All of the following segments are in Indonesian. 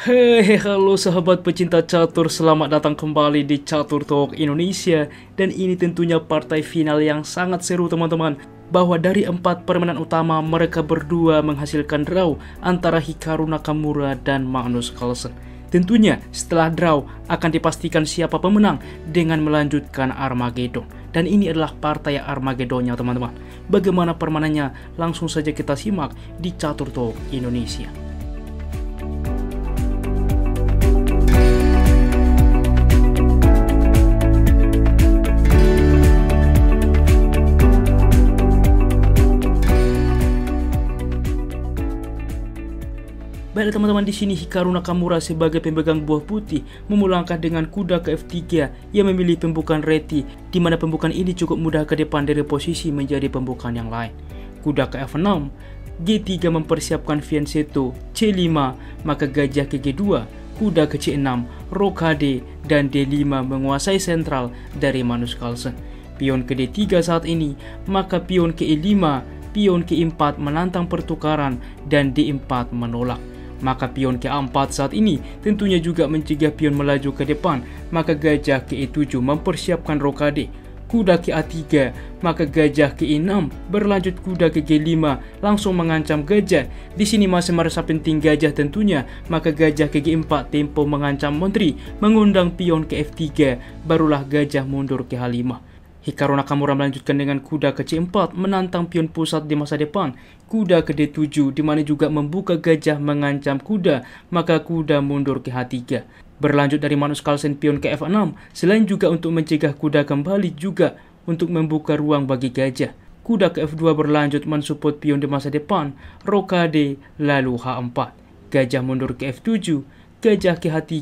Hei, halo sahabat pecinta catur, selamat datang kembali di Catur Talk Indonesia. Dan ini tentunya partai final yang sangat seru teman-teman. Bahwa dari 4 permainan utama, mereka berdua menghasilkan draw antara Hikaru Nakamura dan Magnus Carlsen. Tentunya setelah draw akan dipastikan siapa pemenang dengan melanjutkan Armageddon. Dan ini adalah partai Armageddonnya teman-teman. Bagaimana permainannya? Langsung saja kita simak di Catur Talk Indonesia. Baik teman-teman, di sini Hikaru Nakamura sebagai pemegang buah putih memulangkan dengan kuda ke F3 yang memilih pembukaan reti, di mana pembukaan ini cukup mudah ke depan dari posisi menjadi pembukaan yang lain. Kuda ke F6, G3 mempersiapkan fianchetto, C5 maka gajah ke G2, kuda ke C6, rokade dan D5 menguasai sentral dari Magnus Carlsen. Pion ke D3 saat ini, maka pion ke E5, pion ke E4 menantang pertukaran dan D4 menolak. Maka pion ke A4 saat ini tentunya juga mencegah pion melaju ke depan, maka gajah ke E7 mempersiapkan rokade. Kuda ke A3, maka gajah ke E6 berlanjut kuda ke G5 langsung mengancam gajah. Di sini masih merasa penting gajah tentunya, maka gajah ke G4 tempo mengancam menteri, mengundang pion ke F3, barulah gajah mundur ke H5. Hikaru Nakamura melanjutkan dengan kuda ke C4 menantang pion pusat di masa depan. Kuda ke D7 di mana juga membuka gajah mengancam kuda, maka kuda mundur ke H3. Berlanjut dari Magnus Carlsen pion ke F6, selain juga untuk mencegah kuda kembali juga untuk membuka ruang bagi gajah. Kuda ke F2 berlanjut mensupport pion di masa depan, rokade lalu H4. Gajah mundur ke F7, gajah ke H3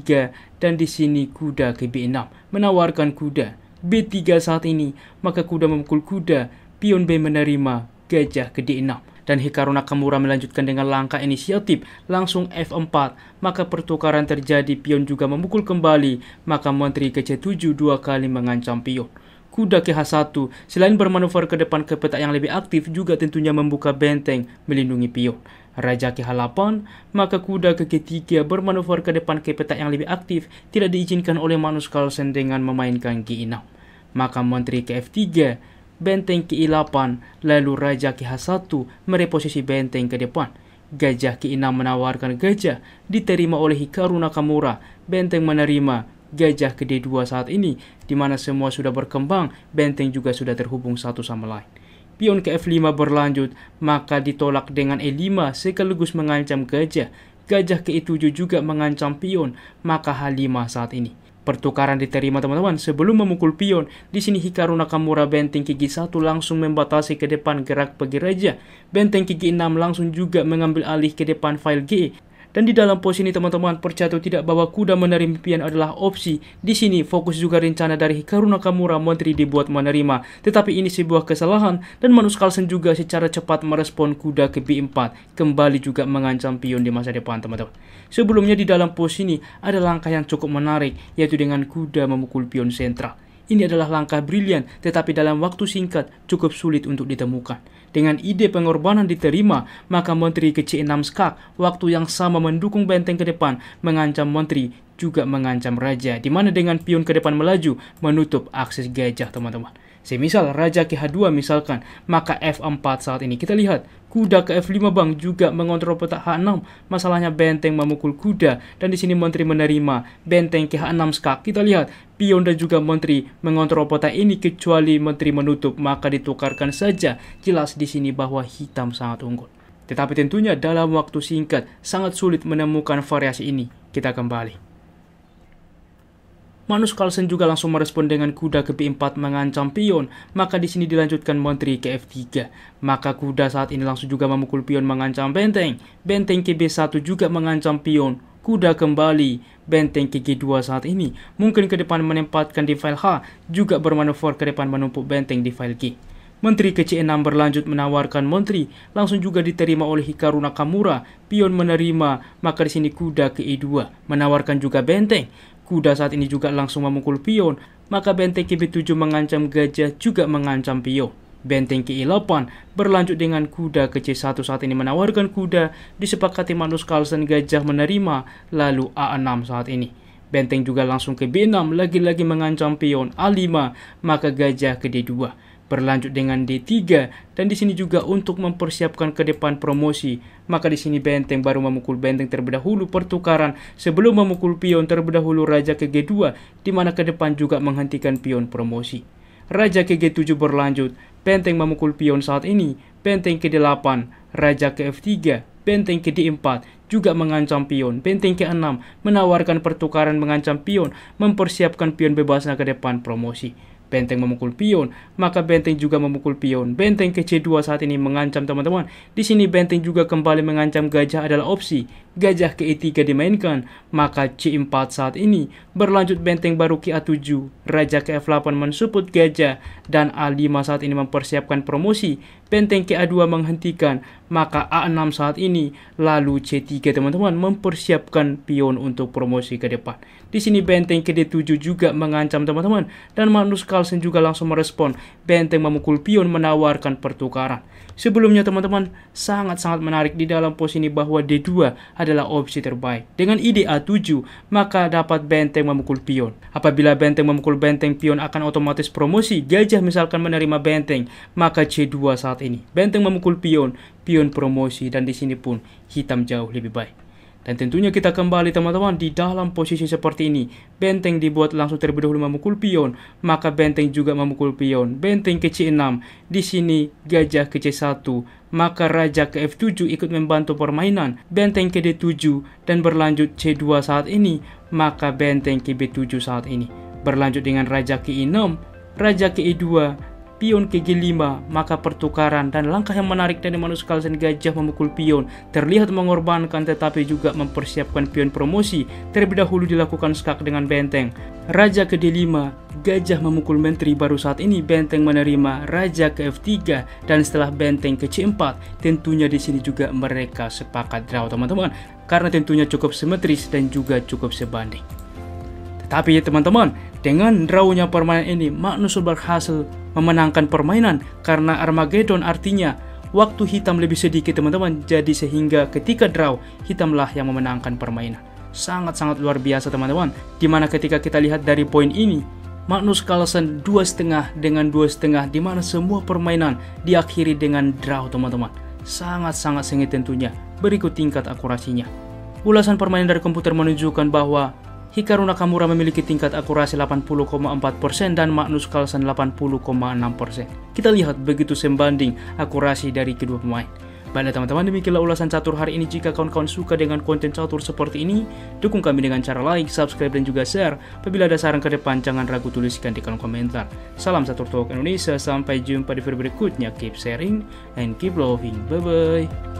dan di sini kuda ke B6 menawarkan kuda. B3 saat ini, maka kuda memukul kuda, pion B menerima, gajah ke D6. Dan Hikaru Nakamura melanjutkan dengan langkah inisiatif, langsung F4, maka pertukaran terjadi, pion juga memukul kembali, maka menteri ke C7 dua kali mengancam pion. Kuda ke H1, selain bermanuver ke depan ke petak yang lebih aktif, juga tentunya membuka benteng melindungi pion. Raja ke H8, maka kuda ke G3 bermanuver ke depan ke petak yang lebih aktif, tidak diizinkan oleh Magnus Carlsen dengan memainkan G6. Maka menteri ke F3, benteng ke E8, lalu raja ke H1 mereposisi benteng ke depan. Gajah ke E6 menawarkan gajah, diterima oleh Hikaru Nakamura, benteng menerima, gajah ke D2 saat ini, di mana semua sudah berkembang, benteng juga sudah terhubung satu sama lain. Pion ke F5 berlanjut, maka ditolak dengan E5 sekaligus mengancam gajah. Gajah ke E7 juga mengancam pion, maka H5 saat ini. Pertukaran diterima teman-teman. Sebelum memukul pion, di sini Hikaru Nakamura benteng ke G1 langsung membatasi ke depan gerak pergi raja. Benteng ke G6 langsung juga mengambil alih ke depan file G. Dan di dalam pos ini teman-teman, percaya atau tidak bahwa kuda menerima pion adalah opsi. Di sini fokus juga rencana dari Hikaru Nakamura, menteri dibuat menerima. Tetapi ini sebuah kesalahan dan Magnus Carlsen juga secara cepat merespon kuda ke B4, kembali juga mengancam pion di masa depan teman-teman. Sebelumnya di dalam pos ini ada langkah yang cukup menarik, yaitu dengan kuda memukul pion sentral. Ini adalah langkah brilian, tetapi dalam waktu singkat cukup sulit untuk ditemukan. Dengan ide pengorbanan diterima, maka menteri ke C6 skak, waktu yang sama mendukung benteng ke depan, mengancam menteri, juga mengancam raja, di mana dengan pion ke depan melaju, menutup akses gajah teman-teman. Semisal raja ke H2 misalkan, maka F4 saat ini kita lihat, kuda ke F5 bang juga mengontrol petak H6, masalahnya benteng memukul kuda, dan di sini menteri menerima, benteng ke H6 skak, kita lihat, pion dan juga menteri mengontrol petak ini kecuali menteri menutup, maka ditukarkan saja, jelas di sini bahwa hitam sangat unggul. Tetapi tentunya dalam waktu singkat, sangat sulit menemukan variasi ini. Kita kembali. Magnus Carlsen juga langsung merespon dengan kuda ke B4 mengancam pion, maka di sini dilanjutkan menteri ke F3. Maka kuda saat ini langsung juga memukul pion mengancam benteng. Benteng ke B1 juga mengancam pion. Kuda kembali, benteng ke G2 saat ini mungkin ke depan menempatkan di file H, juga bermanuver ke depan menumpuk benteng di file G. Menteri ke C6 berlanjut menawarkan menteri, langsung juga diterima oleh Hikaru Nakamura. Pion menerima, maka di sini kuda ke E2 menawarkan juga benteng. Kuda saat ini juga langsung memukul pion, maka benteng ke B7 mengancam gajah, juga mengancam pion. Benteng ke E8 berlanjut dengan kuda ke C1 saat ini menawarkan kuda, disepakati Magnus Carlsen gajah menerima, lalu A6 saat ini. Benteng juga langsung ke B6, lagi-lagi mengancam pion A5, maka gajah ke D2. Berlanjut dengan D3, dan di sini juga untuk mempersiapkan ke depan promosi. Maka di sini benteng baru memukul benteng terlebih dahulu pertukaran sebelum memukul pion terlebih dahulu raja ke G2, di mana ke depan juga menghentikan pion promosi. Raja ke G7 berlanjut, benteng memukul pion saat ini, benteng ke D8, raja ke F3, benteng ke D4 juga mengancam pion, benteng ke 6 menawarkan pertukaran mengancam pion, mempersiapkan pion bebasnya ke depan promosi. Benteng memukul pion, maka benteng juga memukul pion. Benteng ke C2 saat ini mengancam teman-teman. Di sini benteng juga kembali mengancam gajah adalah opsi. Gajah ke E3 dimainkan, maka C4 saat ini. Berlanjut benteng baru ke A7, raja ke F8 mensupport gajah, dan A5 saat ini mempersiapkan promosi. Benteng ke A2 menghentikan, maka A6 saat ini. Lalu C3 teman-teman mempersiapkan pion untuk promosi ke depan. Di sini benteng ke D7 juga mengancam teman-teman, dan Magnus Carlsen juga langsung merespon. Benteng memukul pion menawarkan pertukaran. Sebelumnya teman-teman, sangat-sangat menarik di dalam posisi bahwa D2 adalah opsi terbaik. Dengan ide A7, maka dapat benteng memukul pion. Apabila benteng memukul benteng, pion akan otomatis promosi. Gajah misalkan menerima benteng, maka C2 saat ini. Benteng memukul pion, pion promosi, dan di sini pun hitam jauh lebih baik. Dan tentunya kita kembali teman-teman di dalam posisi seperti ini. Benteng dibuat langsung terlebih dahulu memukul pion, maka benteng juga memukul pion. Benteng ke C6, di sini gajah ke C1, maka raja ke F7 ikut membantu permainan. Benteng ke D7 dan berlanjut C2 saat ini, maka benteng ke B7 saat ini. Berlanjut dengan raja ke E6, raja ke E2, pion ke G5, maka pertukaran dan langkah yang menarik dari Magnus Carlsen gajah memukul pion terlihat mengorbankan tetapi juga mempersiapkan pion promosi. Terlebih dahulu dilakukan skak dengan benteng. Raja ke D5, gajah memukul menteri, baru saat ini benteng menerima raja ke F3 dan setelah benteng ke C4, tentunya di sini juga mereka sepakat draw teman-teman, karena tentunya cukup simetris dan juga cukup sebanding. Tetapi ya teman-teman, dengan drawnya permainan ini, Magnus berhasil memenangkan permainan karena Armageddon, artinya waktu hitam lebih sedikit teman-teman. Jadi sehingga ketika draw, hitamlah yang memenangkan permainan. Sangat-sangat luar biasa teman-teman. Dimana ketika kita lihat dari poin ini, Magnus Carlsen 2,5 dengan 2,5, dimana semua permainan diakhiri dengan draw teman-teman. Sangat-sangat sengit tentunya. Berikut tingkat akurasinya. Ulasan permainan dari komputer menunjukkan bahwa Hikaru Nakamura memiliki tingkat akurasi 80,4% dan Magnus Carlsen 80,6%. Kita lihat begitu sebanding akurasi dari kedua pemain. Baiklah teman-teman, demikianlah ulasan catur hari ini. Jika kawan-kawan suka dengan konten catur seperti ini, dukung kami dengan cara like, subscribe, dan juga share. Apabila ada saran ke depan, jangan ragu tuliskan di kolom komentar. Salam Catur Talk Indonesia, sampai jumpa di video berikutnya. Keep sharing and keep loving. Bye-bye.